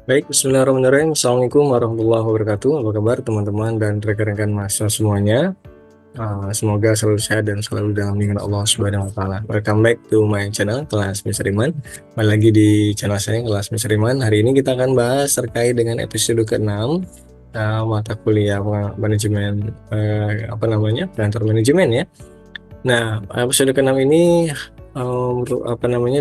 Baik, bismillahirrahmanirrahim. Assalamualaikum warahmatullahi wabarakatuh. Apa kabar teman-teman dan rekan-rekan mahasiswa semuanya? Semoga selalu sehat dan selalu dalam lindungan Allah Subhanahu wa Ta'ala. Welcome back to my channel, Kelas Mr. Iman. Kembali lagi di channel saya, Kelas Mr. Iman. Hari ini kita akan bahas terkait dengan episode ke-6 mata kuliah manajemen pengantar manajemen ya. Nah, episode ke-6 ini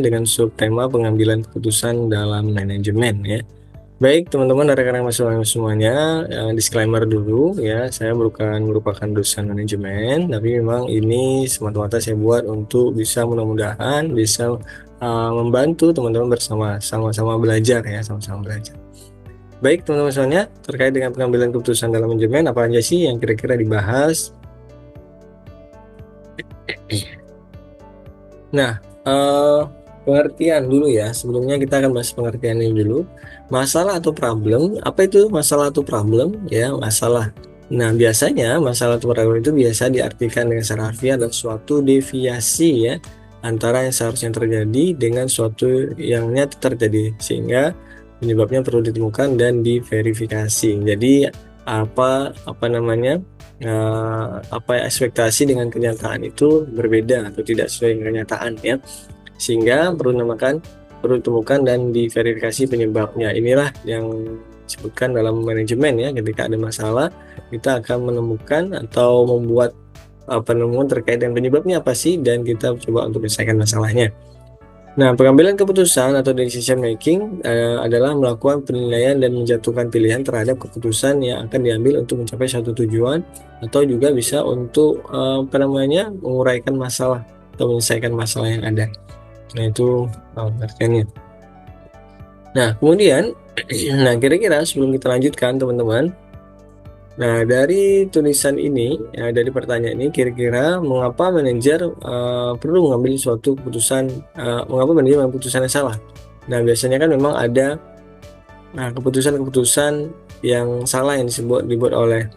dengan subtema pengambilan keputusan dalam manajemen ya. Baik teman-teman dan rekan-rekan mahasiswa semuanya, disclaimer dulu ya, saya merupakan dosen manajemen, tapi memang ini semata-mata saya buat untuk bisa mudah-mudahan bisa membantu teman-teman sama-sama belajar ya, sama-sama belajar. Baik teman-teman semuanya, terkait dengan pengambilan keputusan dalam manajemen, apa aja sih yang kira-kira dibahas? Nah, pengertian dulu ya. Sebelumnya kita akan bahas pengertian ini dulu. Masalah atau problem, apa itu masalah atau problem? Ya, masalah. Nah, biasanya masalah atau problem itu biasa diartikan dengan secara harfiah adalah suatu deviasi ya antara yang seharusnya terjadi dengan suatu yang nyata terjadi, sehingga penyebabnya perlu ditemukan dan diverifikasi. Jadi ekspektasi dengan kenyataan itu berbeda atau tidak sesuai dengan kenyataan ya, sehingga perlu ditemukan dan diverifikasi penyebabnya. Inilah yang disebutkan dalam manajemen ya, ketika ada masalah kita akan menemukan atau membuat penemuan terkait dengan penyebabnya apa sih, dan kita coba untuk menyelesaikan masalahnya. Nah, pengambilan keputusan atau decision making adalah melakukan penilaian dan menjatuhkan pilihan terhadap keputusan yang akan diambil untuk mencapai suatu tujuan, atau juga bisa untuk menguraikan masalah atau menyelesaikan masalah yang ada. Nah, itu pengertiannya. Nah, kemudian kira-kira sebelum kita lanjutkan teman-teman, nah dari tulisan ini ya, dari pertanyaan ini, kira-kira mengapa manajer perlu mengambil suatu keputusan, mengapa manajer mengambil keputusan yang salah? Nah, biasanya kan memang ada keputusan-keputusan yang salah yang dibuat oleh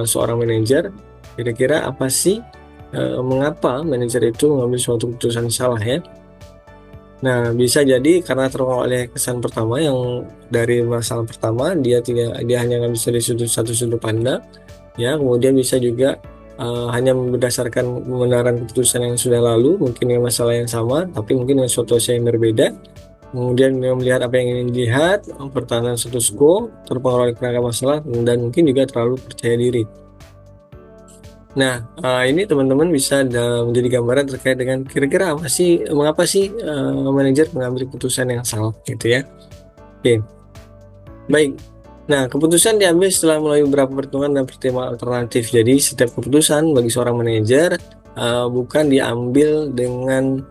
seorang manajer. Kira-kira apa sih mengapa manajer itu mengambil suatu keputusan salah ya? Nah, bisa jadi karena terpengaruh oleh kesan pertama yang dari masalah pertama, dia hanya ngambil dari satu sudut pandang ya. Kemudian bisa juga hanya berdasarkan pembenaran keputusan yang sudah lalu, mungkin dengan masalah yang sama tapi mungkin dengan suatu yang berbeda. Kemudian dia melihat apa yang ingin dilihat, pertahanan status quo, terpengaruh oleh kerangka masalah, dan mungkin juga terlalu percaya diri. Nah, ini teman-teman bisa menjadi gambaran terkait dengan kira-kira mengapa sih manajer mengambil keputusan yang salah gitu ya. Oke, baik. Nah, keputusan diambil setelah melalui beberapa perhitungan dan pertimbangan alternatif. Jadi setiap keputusan bagi seorang manajer bukan diambil dengan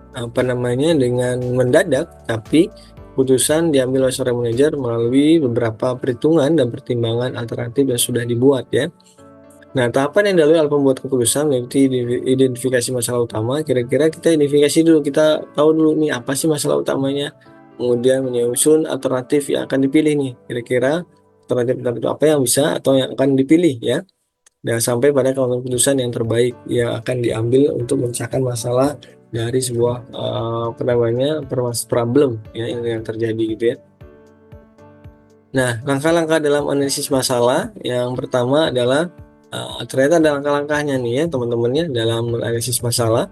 dengan mendadak, tapi keputusan diambil oleh seorang manajer melalui beberapa perhitungan dan pertimbangan alternatif yang sudah dibuat ya. Nah, tahapan yang dilalui oleh pembuat keputusan meliputi identifikasi masalah utama. Kira-kira kita identifikasi dulu, kita tahu dulu nih apa sih masalah utamanya. Kemudian menyusun alternatif yang akan dipilih nih. Kira-kira alternatif apa yang bisa atau yang akan dipilih ya. Dan sampai pada keputusan yang terbaik yang akan diambil untuk memecahkan masalah dari sebuah problem ya yang terjadi gitu ya. Nah, langkah-langkah dalam analisis masalah yang pertama adalah ternyata ada langkah-langkahnya nih ya teman-temannya dalam analisis masalah.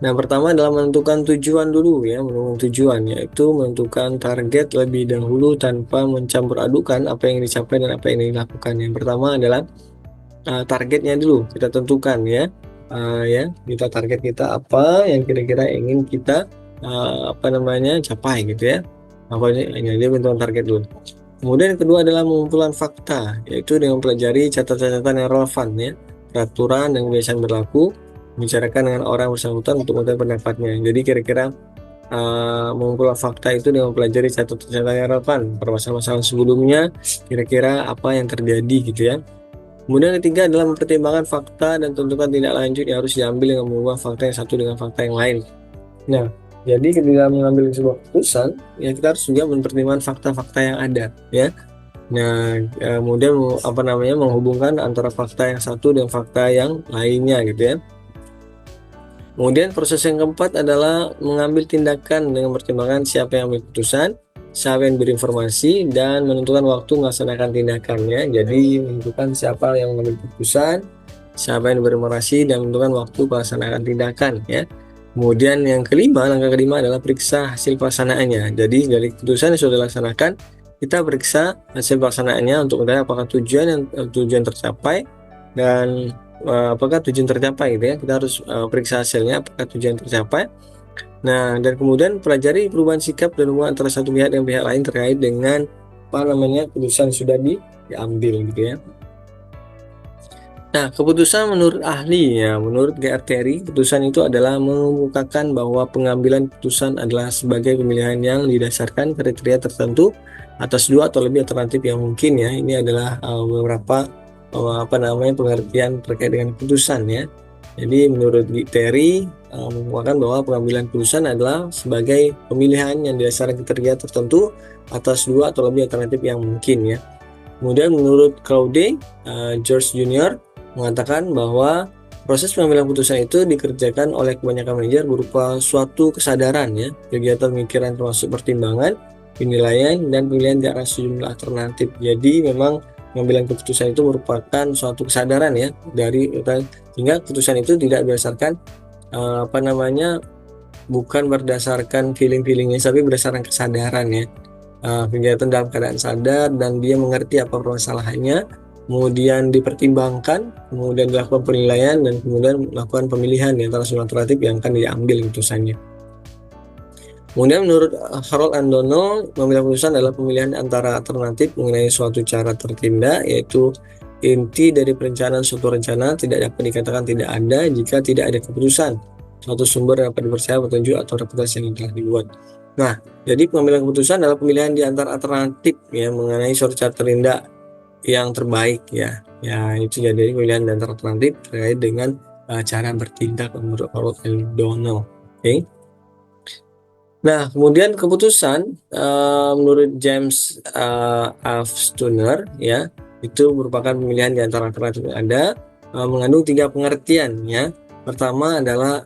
Nah, pertama adalah menentukan tujuan dulu ya, menentukan tujuan, yaitu menentukan target lebih dahulu tanpa mencampur adukan apa yang dicapai dan apa yang dilakukan. Yang pertama adalah targetnya dulu kita tentukan ya, kita target kita apa yang kira-kira ingin kita capai gitu ya. Apa ini dia bentukan target dulu. Kemudian yang kedua adalah mengumpulkan fakta, yaitu dengan mempelajari catatan-catatan yang relevan ya, peraturan dan kebiasaan berlaku, membicarakan dengan orang bersangkutan untuk mengetahui pendapatnya. Jadi kira-kira mengumpulkan fakta itu dengan mempelajari catatan-catatan yang relevan, permasalahan sebelumnya, kira-kira apa yang terjadi gitu ya. Kemudian yang ketiga adalah mempertimbangkan fakta dan tentukan tindak lanjut yang harus diambil dengan mengubah fakta yang satu dengan fakta yang lain. Nah, jadi ketika mengambil sebuah keputusan, ya kita harus juga mempertimbangkan fakta-fakta yang ada, ya. Nah, kemudian menghubungkan antara fakta yang satu dengan fakta yang lainnya, gitu ya. Kemudian proses yang keempat adalah mengambil tindakan dengan pertimbangan siapa yang ambil keputusan, siapa yang berinformasi, dan menentukan waktu melaksanakan tindakannya. Jadi menentukan siapa yang mengambil keputusan, siapa yang berinformasi, dan menentukan waktu melaksanakan tindakan ya. Kemudian yang kelima, langkah kelima adalah periksa hasil pelaksanaannya. Jadi dari keputusan yang sudah dilaksanakan, kita periksa hasil pelaksanaannya untuk melihat apakah tujuan tercapai, dan apakah tujuan tercapai gitu ya. Kita harus periksa hasilnya apakah tujuan tercapai. Nah, dan kemudian pelajari perubahan sikap dan hubungan antara satu pihak dan pihak lain terkait dengan keputusan yang sudah diambil gitu ya. Nah, keputusan menurut ahli ya, menurut GR Terry, keputusan itu adalah mengemukakan bahwa pengambilan keputusan adalah sebagai pemilihan yang didasarkan kriteria tertentu atas dua atau lebih alternatif yang mungkin ya. Ini adalah beberapa pengertian terkait dengan keputusan ya. Jadi menurut Terry mengemukakan bahwa pengambilan keputusan adalah sebagai pemilihan yang didasarkan kriteria tertentu atas dua atau lebih alternatif yang mungkin ya. Kemudian menurut Claude George Jr. mengatakan bahwa proses pengambilan keputusan itu dikerjakan oleh kebanyakan manajer berupa suatu kesadaran ya, kegiatan pemikiran termasuk pertimbangan, penilaian, dan pemilihan di arah sejumlah alternatif. Jadi memang pengambilan keputusan itu merupakan suatu kesadaran ya sehingga keputusan itu tidak berdasarkan bukan berdasarkan feeling-feelingnya, tapi berdasarkan kesadaran ya. Kegiatan dalam keadaan sadar dan dia mengerti apa permasalahannya, kemudian dipertimbangkan, kemudian dilakukan penilaian, dan kemudian melakukan pemilihan di antara semua alternatif yang akan diambil keputusannya. Kemudian menurut Harold Andono, mengambil keputusan adalah pemilihan antara alternatif mengenai suatu cara tertindak, yaitu inti dari perencanaan suatu rencana tidak dapat dikatakan tidak ada jika tidak ada keputusan suatu sumber yang dapat dipercaya, petunjuk, atau reputasi yang telah dibuat. Nah, jadi pengambilan keputusan adalah pemilihan di antara alternatif ya mengenai suatu cara tertindak yang terbaik ya. Ya, itu jadi pemilihan di antara alternatif terkait dengan cara bertindak menurut Harold Andono. Oke. Nah, kemudian keputusan menurut James Alfstoner ya, itu merupakan pemilihan di antara alternatif yang ada, mengandung 3 pengertian ya. Pertama adalah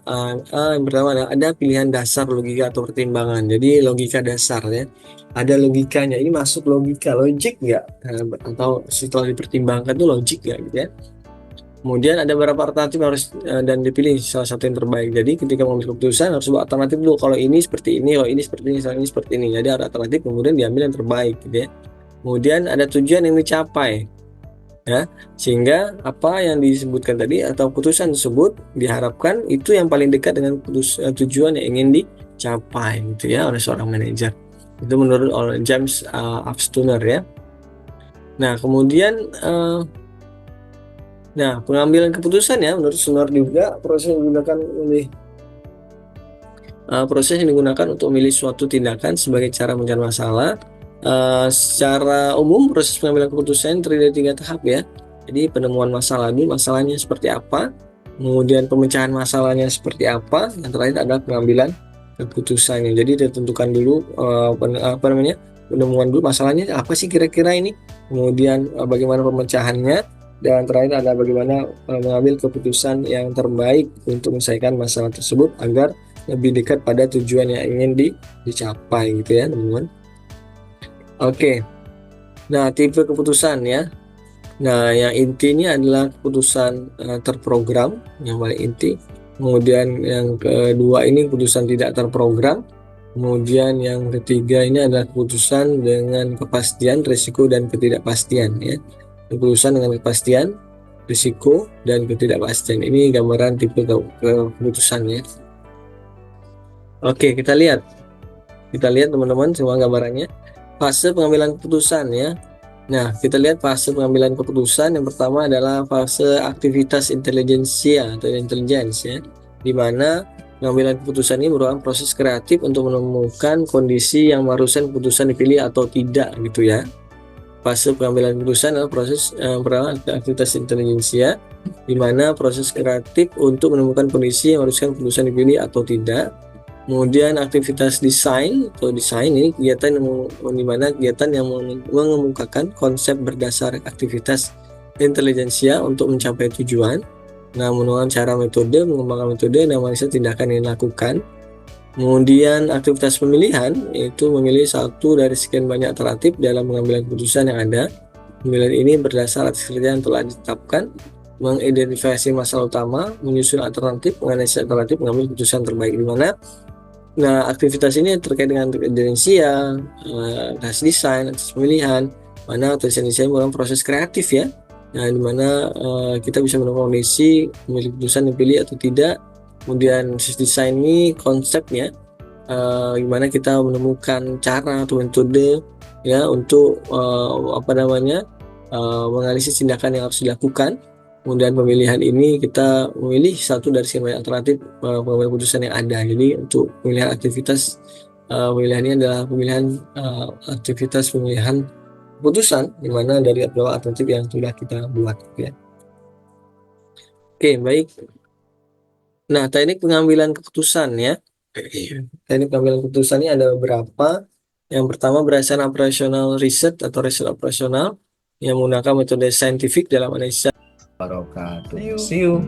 ada pilihan dasar logika atau pertimbangan. Jadi logika dasar ya, ada logikanya. Ini masuk logik nggak? Atau setelah dipertimbangkan itu logik nggak gitu ya. Kemudian ada beberapa alternatif yang harus dan dipilih salah satu yang terbaik. Jadi ketika mengambil keputusan harus buat alternatif dulu. Kalau ini seperti ini, kalau ini seperti ini, kalau ini seperti ini. Jadi ada alternatif, kemudian diambil yang terbaik gitu ya. Kemudian ada tujuan yang dicapai ya, sehingga apa yang disebutkan tadi atau keputusan tersebut diharapkan itu yang paling dekat dengan tujuan yang ingin dicapai gitu ya oleh seorang manajer. Itu menurut James Alfstoner ya. Nah, kemudian pengambilan keputusan ya menurut Stoner juga proses yang digunakan untuk memilih suatu tindakan sebagai cara mencari masalah. Secara umum proses pengambilan keputusan terdiri dari 3 tahap ya. Jadi penemuan masalah dulu, masalahnya seperti apa, kemudian pemecahan masalahnya seperti apa, yang terakhir adalah pengambilan keputusannya. Jadi ditentukan dulu penemuan dulu masalahnya apa sih kira-kira ini, kemudian bagaimana pemecahannya, dan terakhir adalah bagaimana mengambil keputusan yang terbaik untuk menyelesaikan masalah tersebut agar lebih dekat pada tujuan yang ingin dicapai gitu ya teman-teman. Oke. Nah, tipe keputusan ya. Nah, yang intinya adalah keputusan terprogram, yang paling inti. Kemudian yang kedua ini keputusan tidak terprogram. Kemudian yang ketiga ini adalah keputusan dengan kepastian, risiko, dan ketidakpastian ya. Keputusan dengan kepastian, risiko, dan ketidakpastian. Ini gambaran tipe keputusannya. Oke, kita lihat teman-teman semua gambarannya. Fase pengambilan keputusan ya. Nah, kita lihat fase pengambilan keputusan. Yang pertama adalah fase aktivitas intelijensia atau intelligence ya, di mana pengambilan keputusan ini merupakan proses kreatif untuk menemukan kondisi yang mengharuskan keputusan dipilih atau tidak gitu ya. Fase pengambilan keputusan adalah proses aktivitas intelijensia, di mana proses kreatif untuk menemukan kondisi yang mengharuskan keputusan dipilih atau tidak. Kemudian aktivitas desain ini kegiatan yang mengemukakan konsep berdasar aktivitas intelijensia untuk mencapai tujuan. Nah, menemukan cara metode, mengembangkan metode, dan analisa tindakan yang dilakukan. Kemudian aktivitas pemilihan yaitu memilih satu dari sekian banyak alternatif dalam pengambilan keputusan yang ada. Pemilihan ini berdasar atas kriteria yang telah ditetapkan, mengidentifikasi masalah utama, menyusun alternatif, menganalisis alternatif, mengambil keputusan terbaik. Di mana aktivitas ini terkait dengan evidensia, tes desain, tes pemilihan, mana tes desain merupakan proses kreatif ya. Nah, di mana kita bisa menemukan kondisi memilih keputusan dipilih atau tidak. Kemudian tes desain ini konsepnya, gimana kita menemukan cara atau metode ya untuk menganalisis tindakan yang harus dilakukan. Kemudian pemilihan ini kita memilih satu dari sekian banyak alternatif pengambilan keputusan yang ada. Jadi untuk pemilihan aktivitas pemilihan ini adalah pemilihan aktivitas pemilihan keputusan di mana dari beberapa alternatif yang sudah kita buat ya. Oke, baik. Nah, teknik pengambilan keputusan ya. Teknik pengambilan keputusan ini ada beberapa. Yang pertama berdasarkan operational research atau riset operasional yang menggunakan metode saintifik dalam analisis. Wabarakatuh. See you.